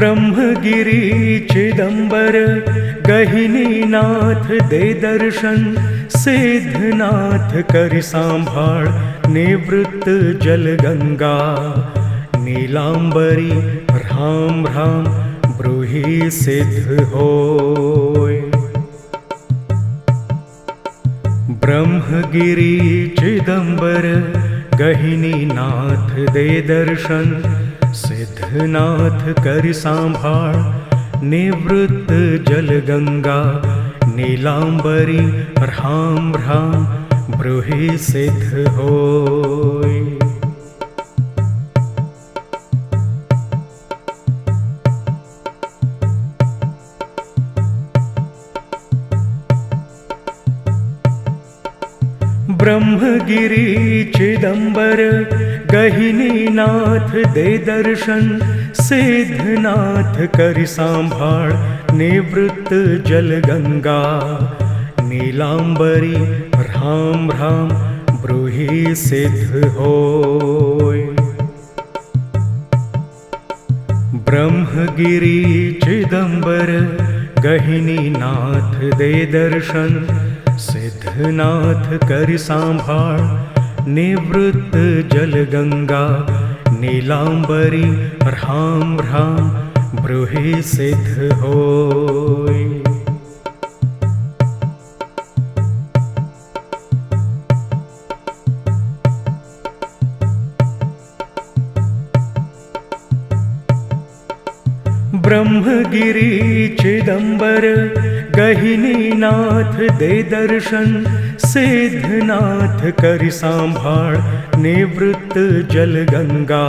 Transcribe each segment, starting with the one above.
ब्रह्मगिरी चिदंबर गहिनीनाथ दे दर्शन, सिद्धनाथ करि सांभाळ निवृत्त जल गंगा। नीलांबरी राम राम ब्रूहि सिद्ध होय। ब्रह्मगिरी चिदंबर गहिनीनाथ दे दर्शन, सिद्धनाथ करि सांभाळ निवृत्त जल गंगा। नीलांबरी राम राम ब्रूहि सिद्ध होय। ब्रह्मगिरी चिदंबर गहिनीनाथ दे दर्शन, सिद्धनाथ करि सांभाळ निवृत्त जल गंगा। नीलांबरी राम राम ब्रूहि सिद्ध होय। ब्रह्मगिरी चिदंबर गहिनीनाथ दे दर्शन, सिद्धनाथ करि सांभाळ निवृत्त जल गंगा। नीलांबरी राम राम ब्रूहि सिद्ध होय। ब्रह्मगिरी चिदंबर गहिनीनाथ दे दर्शन, सिद्धनाथ करि सांभाळ निवृत्त जल गंगा।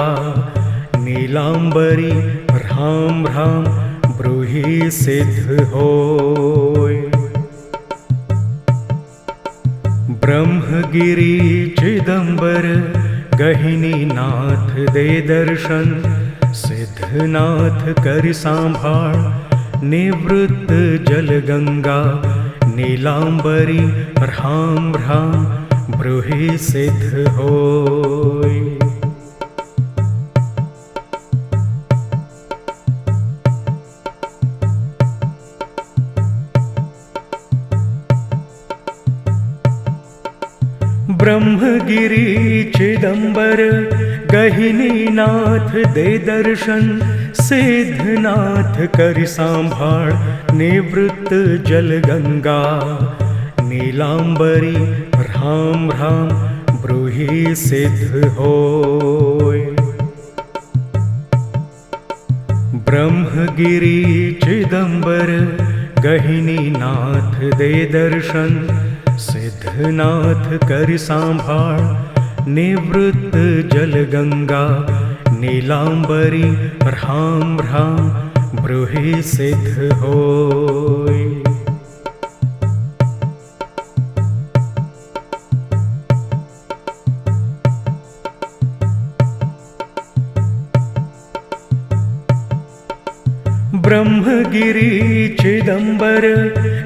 नीलांबरी राम राम ब्रूहि सिद्ध होय। ब्रह्मगिरी चिदंबर गहिनीनाथ दे दर्शन, सिद्धनाथ करि सांभाळ निवृत्त जल गंगा। नीलांबरी राम राम ब्रूहि सिद्ध होय। ब्रह्मगिरी चिदंबर गहिनीनाथ दे दर्शन, सिद्धनाथ करि सांभाळ निवृत्त जल गंगा। नीलांबरी राम राम ब्रूहि सिद्ध होय। ब्रह्मगिरी चिदंबर गहिनीनाथ दे दर्शन, सिद्धनाथ करि सांभाळ निवृत्त जल गंगा। नीलांबरी राम राम ब्रूहि सिद्ध होय। ब्रह्मगिरी चिदंबर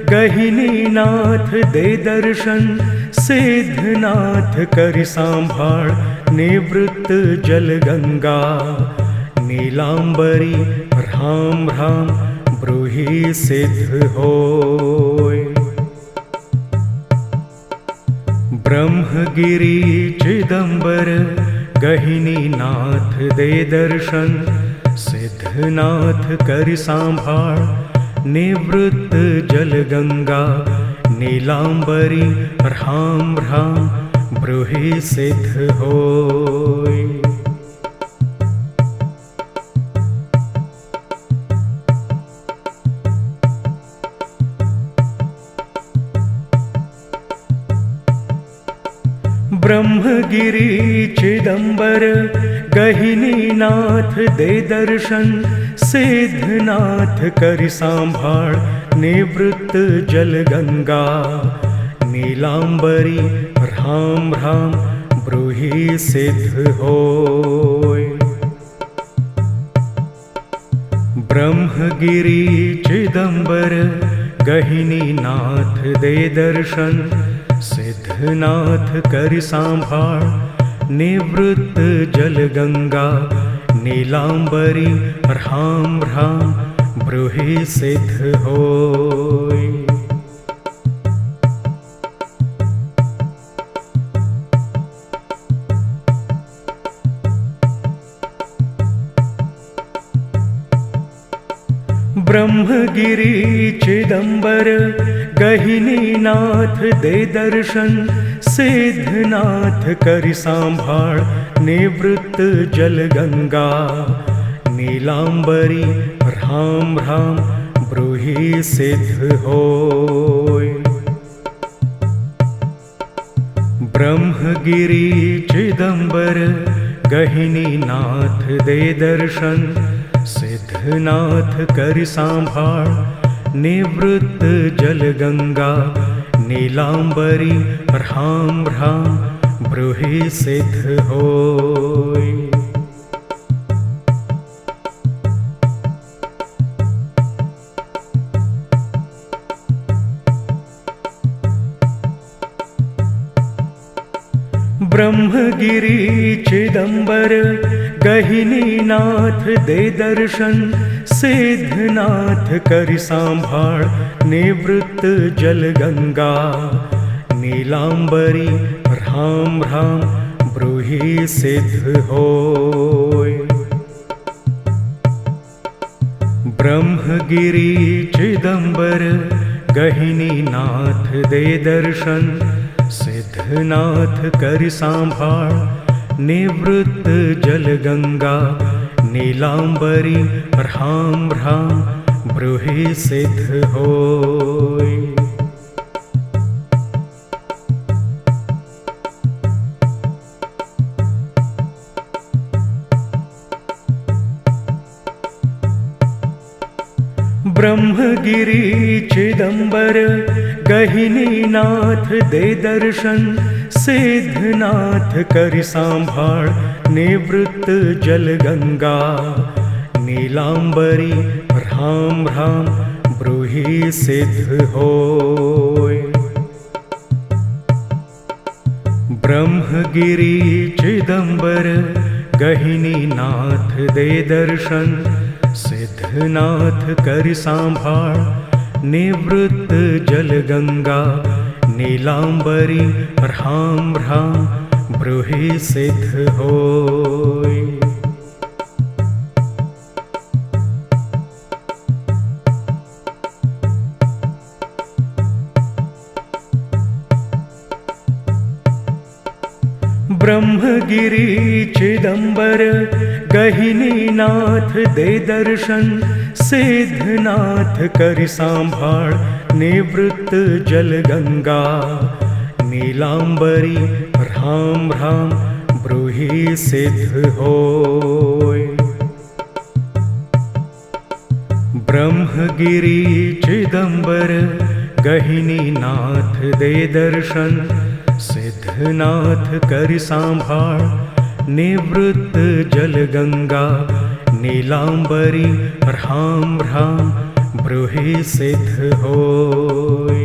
गहिनीनाथ दे दर्शन, सिद्धनाथ करि सांभाळ निवृत्त जल गंगा। नीलांबरी राम राम ब्रूहि सिद्ध होय। ब्रह्मगिरी चिदंबर गहिनीनाथ दे दर्शन, सिद्धनाथ करि सांभाळ निवृत्त जल गंगा। नीलांबरी राम राम ब्रूहि सिद्ध होय। ब्रह्मगिरी चिदंबर गहिनीनाथ दे दर्शन, सिद्धनाथ करि सांभाळ निवृत्त जल गंगा। नीलांबरी राम राम ब्रूहि सिद्ध होय। ब्रह्मगिरी चिदंबर गहिनीनाथ दे दर्शन, सिद्धनाथ करि सांभाळ निवृत्त जल गंगा। नीलांबरी ह्रां ह्रां ब्रूहि सिद्ध होय। ब्रह्मगिरि चिदंबर गहिनीनाथ दे दर्शन, सिद्धनाथ करि सांभाळ निवृत्त जल गंगा। नीलांबरी ह्रां ह्रां ब्रूहि सिद्ध होय। ब्रह्मगिरि चिदंबर गहिनीनाथ दे दर्शन, सिद्धनाथ करि सांभाळ निवृत्त जल गंगा। नीलांबरी ह्रां ह्रां ब्रूहि सिद्ध होय। ब्रह्मगिरि चिदंबर गहिनीनाथ दे दर्शन, सिद्धनाथ करि सांभाळ निवृत्त जल गंगा। नीलांबरी ह्रां ह्रां ब्रूहि सिद्ध होय। ब्रह्मगिरि चिदंबर गहिनीनाथ दे दर्शन, सिद्धनाथ करि सांभाळ निवृत्त जल गंगा। नीलांबरी ह्रां ह्रां ब्रूहि सिद्ध होय। ब्रह्मगिरि चिदंबर गहिनीनाथ दे दर्शन, सिद्धनाथ करि सांभाळ निवृत्त जल गंगा। नीलांबरी ह्रां ह्रां ब्रूहि सिद्ध होय। ब्रह्मगिरि चिदंबर गहिनीनाथ दे दर्शन, सिद्धनाथ करि सांभाळ निवृत्त जल गंगा। नीलांबरी ह्रां ह्रां ब्रूहि सिद्ध होय। ब्रह्मगिरि चिदंबर गहिनीनाथ दे दर्शन, सिद्धनाथ करि सांभाळ निवृत्त जल गंगा। नीलांबरी ह्रां ह्रां ब्रूहि सिद्ध होय। ब्रह्मगिरि चिदंबर गहिनीनाथ दे दर्शन, सिद्धनाथ करि सांभाळ निवृत्त जल गंगा। नीलांबरी ह्रां ह्रां ब्रूहि सिद्ध होय।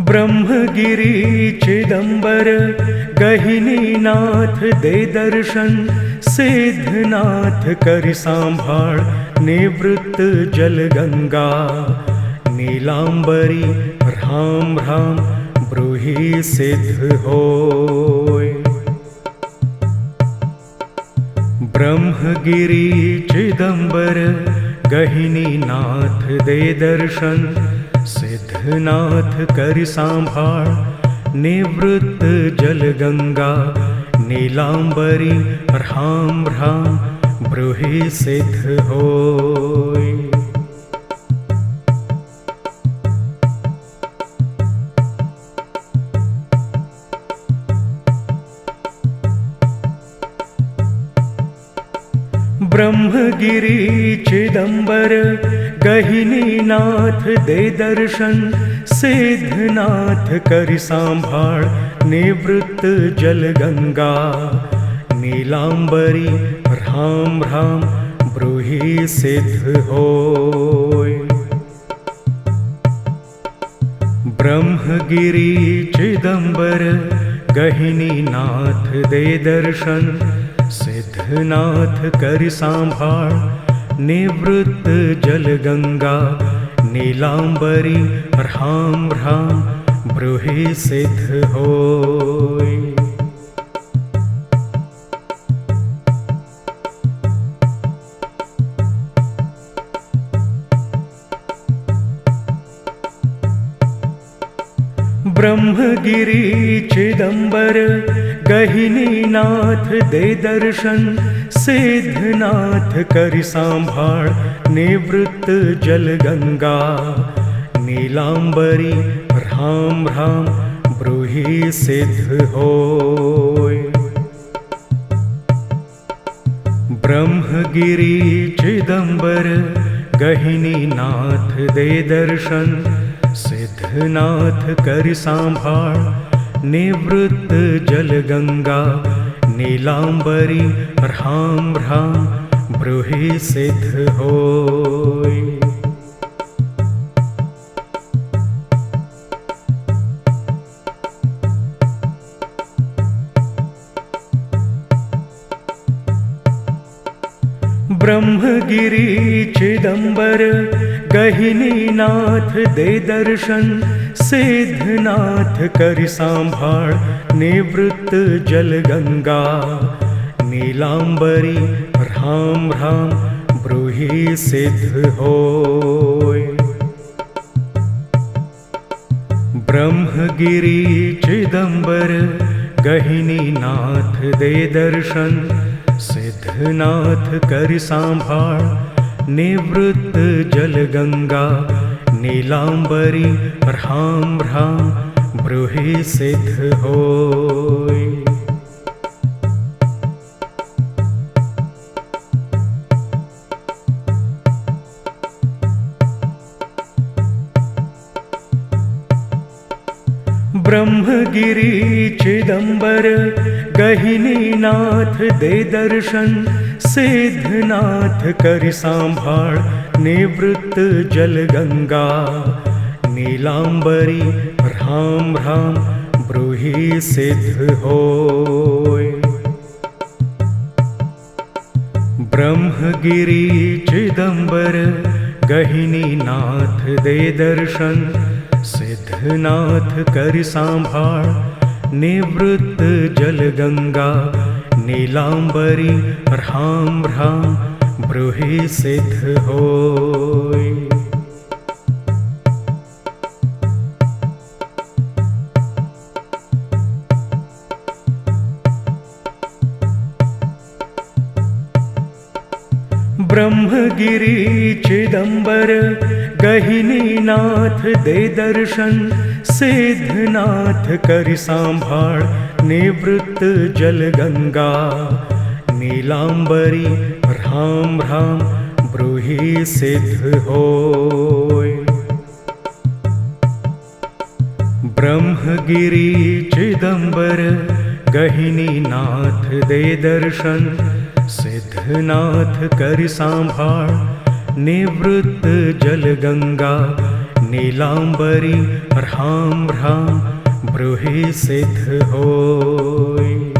ब्रह्मगिरि चिदंबर गहिनीनाथ दे दर्शन, सिद्धनाथ करि सांभाळ निवृत्त जल गंगा। नीलांबरी ह्रां ह्रां ब्रूहि सिद्ध होय। ब्रह्मगिरि चिदंबर गहिनीनाथ दे दर्शन, सिद्धनाथ करि सांभाळ निवृत्त जल गंगा। नीलांबरी ह्रां ह्रां ब्रूहि सिद्ध होय। ब्रह्मगिरि चिदंबर गहिनीनाथ दे दर्शन सिद्धनाथ करि सांभाळ निवृत्त जल गंगा नीलांबरी राम राम ब्रूहि सिद्ध होय। ब्रह्मगिरि चिदंबर गहिनीनाथ दे दर्शन सिद्धनाथ करि सांभाळ निवृत्त जल गंगा नीलांबरी राम राम ब्रूहि सिद्ध होय। ब्रह्मगिरि चिदंबर गहिनीनाथ दे दर्शन सिद्धनाथ करि सांभाळ निवृत्त जल गंगा नीलांबरी राम राम ब्रूहि सिद्ध होय। ब्रह्मगिरि चिदंबर गहिनीनाथ दे दर्शन सिद्धनाथ करि सांभाळ निवृत्त जल गंगा नीलांबरी राम राम ब्रूहि सिद्ध होय। ब्रह्मगिरि चिदंबर गहिनीनाथ दे दर्शन सिद्धनाथ करि सांभाळ निवृत्त जल गंगा नीलांबरी राम राम ब्रूहि सिद्ध होय। ब्रह्मगिरि चिदंबर गहिनीनाथ दे दर्शन सिद्धनाथ करि सांभाळ निवृत्त जल गंगा नीलांबरी राम राम ब्रूहि सिद्ध होय। ब्रह्मगिरि चिदंबर गहिनीनाथ दे दर्शन सिद्धनाथ करि सांभाळ निवृत्त जल गंगा नीलांबरी राम राम ब्रूहि सिद्ध होय। ब्रह्मगिरि चिदंबर गहिनीनाथ दे दर्शन सिद्धनाथ करि सांभाळ निवृत्त जल गंगा नीलांबरी राम राम ब्रूहि सिद्ध होय। ब्रह्मगिरि चिदंबर गहिनीनाथ दे दर्शन सिद्धनाथ करि सांभाळ निवृत्त जल गंगा नीलांबरी राम राम ब्रूहि सिद्ध होय। ब्रह्मगिरि चिदंबर गहिनीनाथ दे दर्शन सिद्धनाथ करि सांभाळ निवृत्त जल गंगा नीलांबरी राम राम ब्रूहि सिद्ध होय।